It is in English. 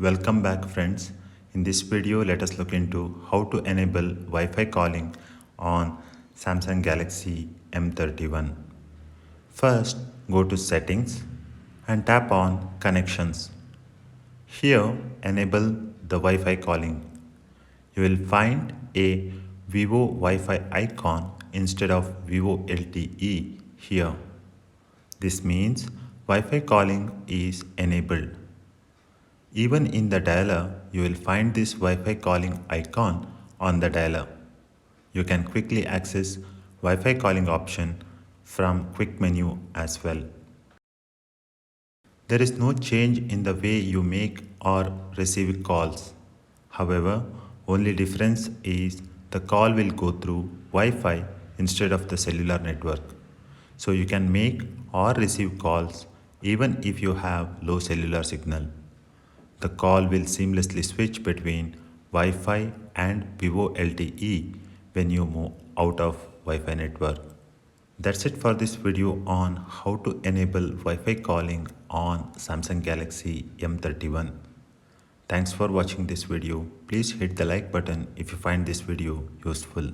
Welcome back friends. In this video let us look into how to enable Wi-Fi calling on Samsung Galaxy M31. First go to settings and tap on connections. Here enable the Wi-Fi calling. You will find a Vivo Wi-Fi icon instead of Vivo LTE here. This means Wi-Fi calling is enabled. Even in the dialer, you will find this Wi-Fi calling icon on the dialer. You can quickly access Wi-Fi calling option from quick menu as well. There is no change in the way you make or receive calls. However, only difference is the call will go through Wi-Fi instead of the cellular network. So you can make or receive calls even if you have low cellular signal. The call will seamlessly switch between Wi-Fi and Vivo LTE when you move out of Wi-Fi network. That's it for this video on how to enable Wi-Fi calling on Samsung Galaxy M31. Thanks for watching this video. Please hit the like button if you find this video useful.